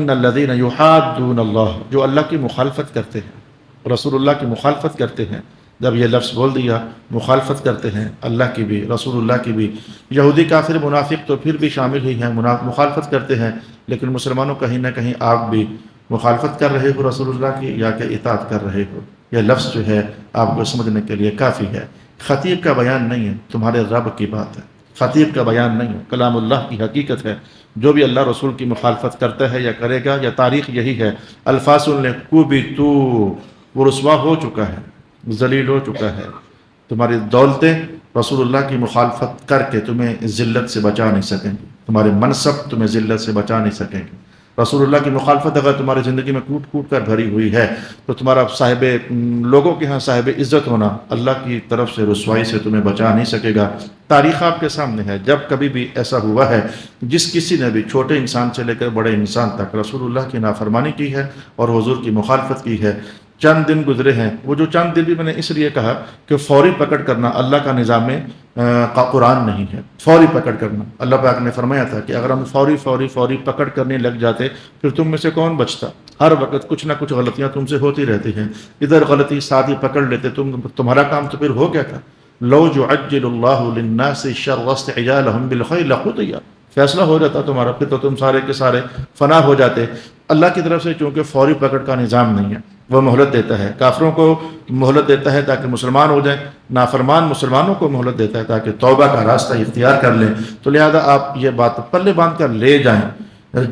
ان الذین یحادون اللہ، جو اللہ کی مخالفت کرتے ہیں، رسول اللہ کی مخالفت کرتے ہیں. جب یہ لفظ بول دیا مخالفت کرتے ہیں اللہ کی بھی رسول اللہ کی بھی. یہودی کافر منافق تو پھر بھی شامل ہی ہیں، مخالفت کرتے ہیں، لیکن مسلمانوں کہیں نہ کہیں آپ بھی مخالفت کر رہے ہو رسول اللہ کی یا کہ اطاعت کر رہے ہو. یہ لفظ جو ہے آپ کو سمجھنے کے لیے کافی ہے. خطیب کا بیان نہیں ہے، تمہارے رب کی بات ہے. خطیب کا بیان نہیں ہے، کلام اللہ کی حقیقت ہے. جو بھی اللہ رسول کی مخالفت کرتا ہے یا کرے گا، یا تاریخ یہی ہے، الفاظ نے کوبتو، وہ رسوا ہو چکا ہے، ذلیل ہو چکا ہے. تمہاری دولتیں رسول اللہ کی مخالفت کر کے تمہیں ذلت سے بچا نہیں سکیں گی، تمہارے منصب تمہیں ذلت سے بچا نہیں سکیں گے. رسول اللہ کی مخالفت اگر تمہاری زندگی میں کوٹ کوٹ کر بھری ہوئی ہے تو تمہارا لوگوں کے ہاں صاحب عزت ہونا اللہ کی طرف سے رسوائی سے تمہیں بچا نہیں سکے گا. تاریخ آپ کے سامنے ہے، جب کبھی بھی ایسا ہوا ہے جس کسی نے بھی چھوٹے انسان سے لے کر بڑے انسان تک رسول اللہ کی نافرمانی کی ہے اور حضور کی مخالفت کی ہے. چند دن گزرے ہیں، وہ جو چند دن بھی میں نے اس لیے کہا کہ فوری پکڑ کرنا اللہ کا نظام میں قرآن نہیں ہے. فوری پکڑ کرنا، اللہ پاک نے فرمایا تھا کہ اگر ہم فوری پکڑ کرنے لگ جاتے پھر تم میں سے کون بچتا. ہر وقت کچھ نہ کچھ غلطیاں تم سے ہوتی رہتی ہیں. ادھر غلطی ساتھ ہی پکڑ لیتے تمہارا کام تو پھر ہو گیا تھا. لو یعجل اللہ للناس الشر واستعجالهم بالخیر لقضی، فیصلہ ہو جاتا تمہارا، پھر تو تم سارے کے سارے فنا ہو جاتے. اللہ کی طرف سے چونکہ فوری پکڑ کا نظام نہیں ہے، وہ مہلت دیتا ہے. کافروں کو مہلت دیتا ہے تاکہ مسلمان ہو جائیں، نافرمان مسلمانوں کو مہلت دیتا ہے تاکہ توبہ کا راستہ اختیار کر لیں. تو لہذا آپ یہ بات پلے باندھ کر لے جائیں.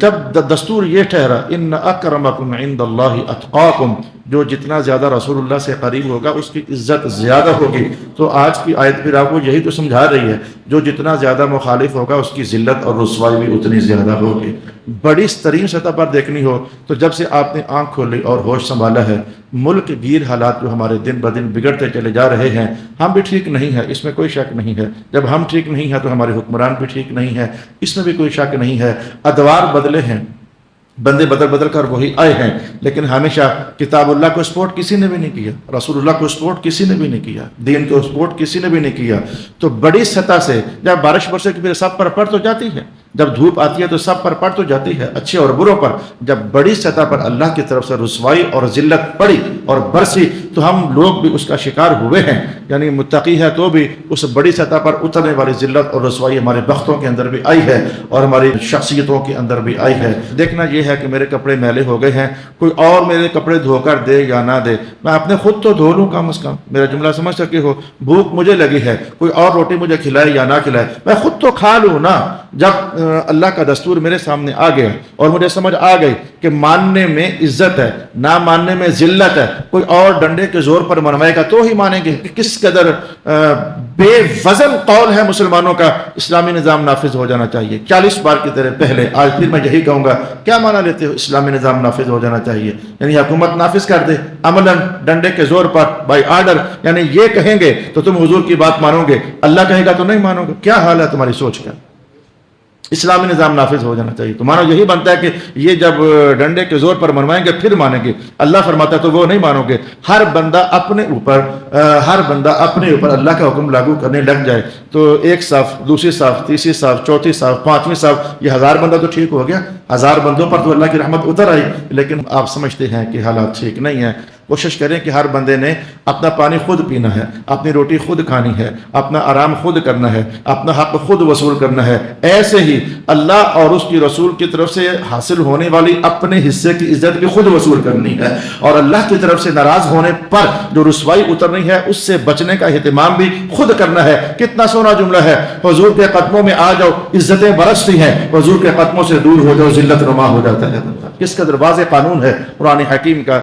جب دستور یہ ٹھہرا ان اکرمکم عند اللہ اتقاکم، جو جتنا زیادہ رسول اللہ سے قریب ہوگا اس کی عزت زیادہ ہوگی. تو آج کی آیت پھر آپ کو یہی تو سمجھا رہی ہے، جو جتنا زیادہ مخالف ہوگا اس کی ذلت اور رسوائی بھی اتنی زیادہ ہوگی. بڑی ترین سطح پر دیکھنی ہو تو جب سے آپ نے آنکھ کھولی اور ہوش سنبھالا ہے، ملک گیر حالات جو ہمارے دن بدن بگڑتے چلے جا رہے ہیں، ہم بھی ٹھیک نہیں ہے، اس میں کوئی شک نہیں ہے. جب ہم ٹھیک نہیں ہیں تو ہمارے حکمران بھی ٹھیک نہیں ہے، اس میں بھی کوئی شک نہیں ہے. ادوار بدلے ہیں، بندے بدل کر وہی آئے ہیں، لیکن ہمیشہ کتاب اللہ کو سپورٹ کسی نے بھی نہیں کیا، رسول اللہ کو سپورٹ کسی نے بھی نہیں کیا، دین کو سپورٹ کسی نے بھی نہیں کیا. تو بڑی سطح سے جب بارش برسے کہ پھر سب پر پڑ تو جاتی ہے، جب دھوپ آتی ہے تو سب پر پڑ تو جاتی ہے، اچھے اور بروں پر. جب بڑی سطح پر اللہ کی طرف سے رسوائی اور ذلت پڑی اور برسی تو ہم لوگ بھی اس کا شکار ہوئے ہیں. یعنی متقی ہے تو بھی اس بڑی سطح پر اترنے والی ذلت اور رسوائی ہمارے بختوں کے اندر بھی آئی ہے اور ہماری شخصیتوں کے اندر بھی آئی ہے. دیکھنا یہ ہے کہ میرے کپڑے میلے ہو گئے ہیں، کوئی اور میرے کپڑے دھو کر دے یا نہ دے، میں اپنے خود تو دھو لوں کم از کم. میرا جملہ سمجھ سکے ہو، بھوک مجھے لگی ہے، کوئی اور روٹی مجھے کھلائے یا نہ کھلائے، میں خود تو کھا لوں نا. جب اللہ کا دستور میرے سامنے آ گیا اور مجھے سمجھ آ گئی کہ ماننے میں عزت ہے، نہ ماننے میں ذلت ہے، کوئی اور ڈنڈے کے زور پر منوائے گا تو ہی مانیں گے کہ کس قدر بے وزن قول ہے مسلمانوں کا. اسلامی نظام نافذ ہو جانا چاہیے 40 بار کی طرح پہلے. آج پھر میں یہی کہوں گا، کیا مانا لیتے ہو اسلامی نظام نافذ ہو جانا چاہیے؟ یعنی حکومت نافذ کر دے عملاً ڈنڈے کے زور پر بائی آرڈر، یعنی یہ کہیں گے تو تم حضور کی بات مانو گے، اللہ کہے گا تو نہیں مانو گے. کیا حال ہے تمہاری سوچ کا؟ اسلامی نظام نافذ ہو جانا چاہیے. تمہارا یہی بنتا ہے کہ یہ جب ڈنڈے کے زور پر منوائیں گے پھر مانیں گے. اللہ فرماتا ہے تو وہ نہیں مانو گے. ہر بندہ اپنے اوپر اللہ کا حکم لاگو کرنے لگ جائے تو ایک صف، دوسری صف، تیسری صف، چوتھی صف، پانچویں صف، یہ 1000 بندہ تو ٹھیک ہو گیا. 1000 بندوں پر تو اللہ کی رحمت اتر آئی. لیکن آپ سمجھتے ہیں کہ حالات ٹھیک نہیں ہیں. کوشش کریں کہ ہر بندے نے اپنا پانی خود پینا ہے، اپنی روٹی خود کھانی ہے، اپنا آرام خود کرنا ہے، اپنا حق خود وصول کرنا ہے. ایسے ہی اللہ اور اس کی رسول کی طرف سے حاصل ہونے والی اپنے حصے کی عزت بھی خود وصول کرنی ہے، اور اللہ کی طرف سے ناراض ہونے پر جو رسوائی اترنی ہے اس سے بچنے کا اہتمام بھی خود کرنا ہے. کتنا سونا جملہ ہے، حضور کے قدموں میں آ جاؤ عزتیں برستی ہیں، حضور کے قدموں سے دور ہو جاؤ ذلت نما ہو جاتا ہے. کس قدر واضح قانون ہے قرآن حکیم کا.